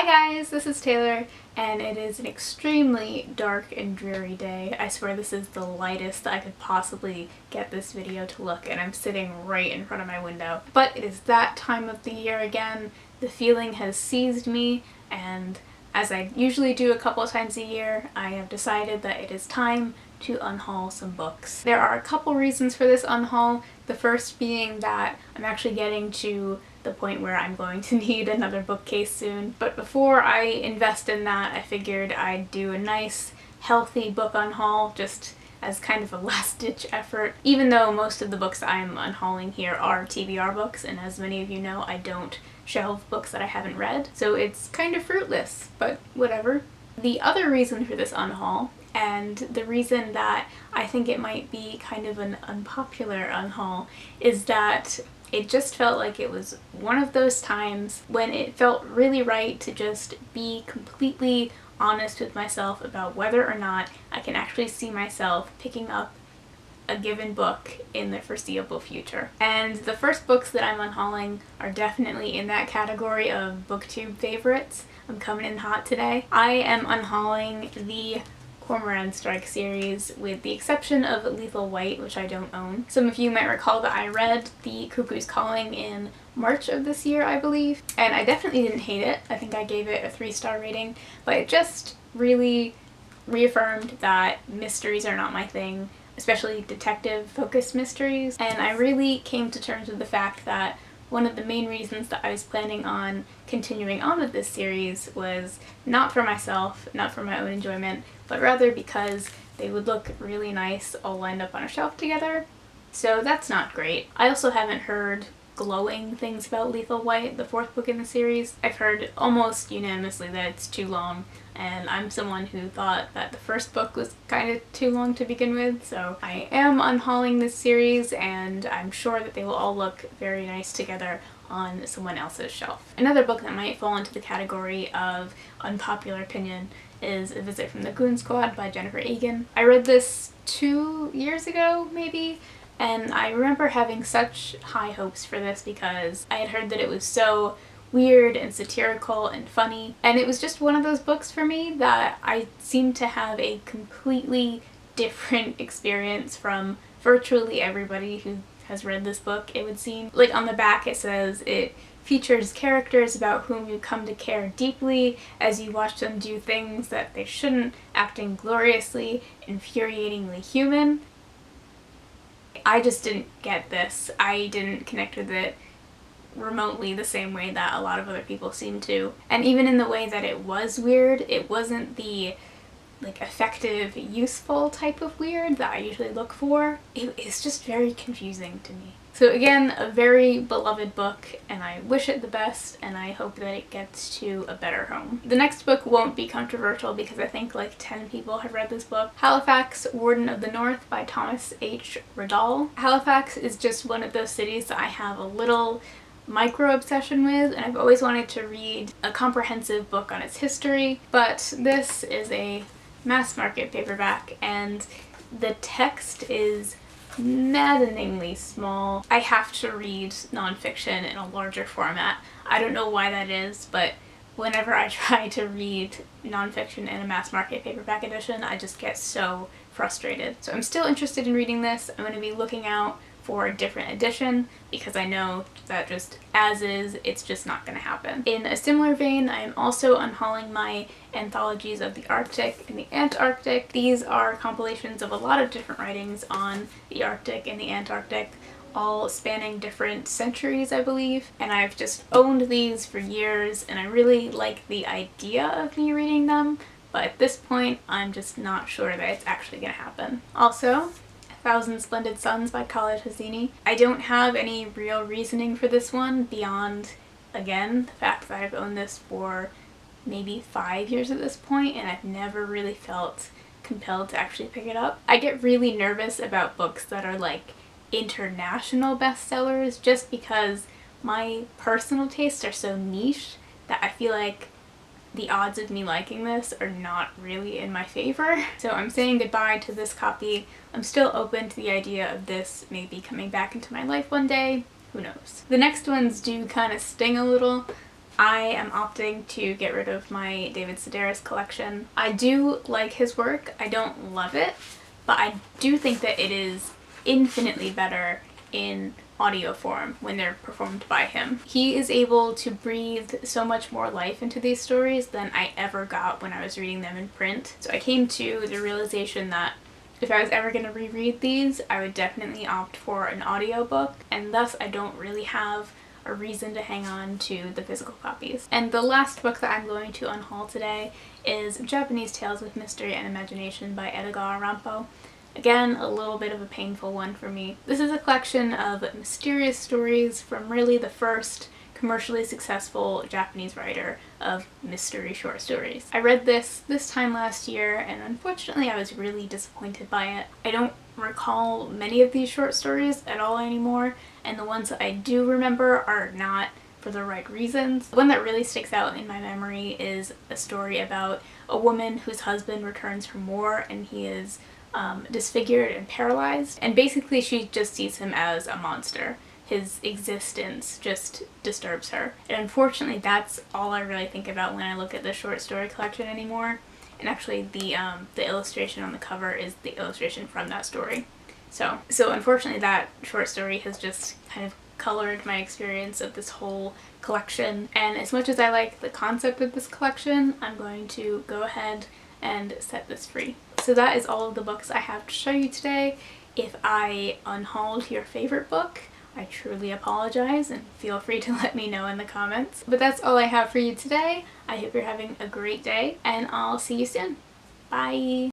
Hi guys, this is Taylor, and it is an extremely dark and dreary day. I swear this is the lightest I could possibly get this video to look, and I'm sitting right in front of my window. But it is that time of the year again. The feeling has seized me, and as I usually do a couple of times a year, I have decided that it is time to unhaul some books. There are a couple reasons for this unhaul, the first being that I'm actually getting to the point where I'm going to need another bookcase soon. But before I invest in that, I figured I'd do a nice, healthy book unhaul just as kind of a last-ditch effort. Even though most of the books I'm unhauling here are TBR books, and as many of you know, I don't shelve books that I haven't read, so it's kind of fruitless, but whatever. The other reason for this unhaul, and the reason that I think it might be kind of an unpopular unhaul, is that it just felt like it was one of those times when it felt really right to just be completely honest with myself about whether or not I can actually see myself picking up a given book in the foreseeable future. And the first books that I'm unhauling are definitely in that category of booktube favorites. I'm coming in hot today. I am unhauling the Cormoran Strike series with the exception of Lethal White, which I don't own. Some of you might recall that I read The Cuckoo's Calling in March of this year, I believe, and I definitely didn't hate it. I think I gave it a 3-star rating, but it just really reaffirmed that mysteries are not my thing, especially detective-focused mysteries, and I really came to terms with the fact that one of the main reasons that I was planning on continuing on with this series was not for myself, not for my own enjoyment, but rather because they would look really nice all lined up on a shelf together. So that's not great. I also haven't heard glowing things about Lethal White, the 4th book in the series. I've heard almost unanimously that it's too long, and I'm someone who thought that the first book was kind of too long to begin with, so I am unhauling this series, and I'm sure that they will all look very nice together on someone else's shelf. Another book that might fall into the category of unpopular opinion is A Visit from the Goon Squad by Jennifer Egan. I read this 2 years ago, maybe, and I remember having such high hopes for this because I had heard that it was so weird and satirical and funny, and it was just one of those books for me that I seemed to have a completely different experience from virtually everybody who has read this book, it would seem. Like, on the back it says it features characters about whom you come to care deeply as you watch them do things that they shouldn't, acting gloriously, infuriatingly human. I just didn't get this. I didn't connect with it remotely the same way that a lot of other people seem to. And even in the way that it was weird, it wasn't the effective, useful type of weird that I usually look for. It's just very confusing to me. So again, a very beloved book, and I wish it the best, and I hope that it gets to a better home. The next book won't be controversial because I think like 10 people have read this book. Halifax, Warden of the North by Thomas H. Riddall. Halifax is just one of those cities that I have a little micro-obsession with, and I've always wanted to read a comprehensive book on its history, but this is a mass market paperback, and the text is maddeningly small. I have to read nonfiction in a larger format. I don't know why that is, but whenever I try to read nonfiction in a mass market paperback edition, I just get so frustrated. So I'm still interested in reading this. I'm going to be looking out for a different edition because I know that just as is, it's just not going to happen. In a similar vein, I am also unhauling my anthologies of the Arctic and the Antarctic. These are compilations of a lot of different writings on the Arctic and the Antarctic, all spanning different centuries, I believe, and I've just owned these for years, and I really like the idea of me reading them, but at this point, I'm just not sure that it's actually going to happen. Also, Thousand Splendid Suns by Khaled Hosseini. I don't have any real reasoning for this one beyond, again, the fact that I've owned this for maybe 5 years at this point, and I've never really felt compelled to actually pick it up. I get really nervous about books that are like international bestsellers just because my personal tastes are so niche that I feel like the odds of me liking this are not really in my favor. So I'm saying goodbye to this copy. I'm still open to the idea of this maybe coming back into my life one day. Who knows? The next ones do kind of sting a little. I am opting to get rid of my David Sedaris collection. I do like his work. I don't love it, but I do think that it is infinitely better in audio form when they're performed by him. He is able to breathe so much more life into these stories than I ever got when I was reading them in print. So I came to the realization that if I was ever going to reread these, I would definitely opt for an audiobook, and thus I don't really have a reason to hang on to the physical copies. And the last book that I'm going to unhaul today is Japanese Tales with Mystery and Imagination by Edgar Allan Poe. Again, a little bit of a painful one for me. This is a collection of mysterious stories from really the first commercially successful Japanese writer of mystery short stories. I read this time last year, and unfortunately I was really disappointed by it. I don't recall many of these short stories at all anymore, and the ones that I do remember are not for the right reasons. The one that really sticks out in my memory is a story about a woman whose husband returns from war and he is disfigured and paralyzed, and basically she just sees him as a monster. His existence just disturbs her. And unfortunately that's all I really think about when I look at the short story collection anymore. And actually the illustration on the cover is the illustration from that story. So unfortunately that short story has just kind of colored my experience of this whole collection. And as much as I like the concept of this collection, I'm going to go ahead and set this free. So that is all of the books I have to show you today. If I unhauled your favorite book, I truly apologize, and feel free to let me know in the comments. But that's all I have for you today. I hope you're having a great day, and I'll see you soon. Bye!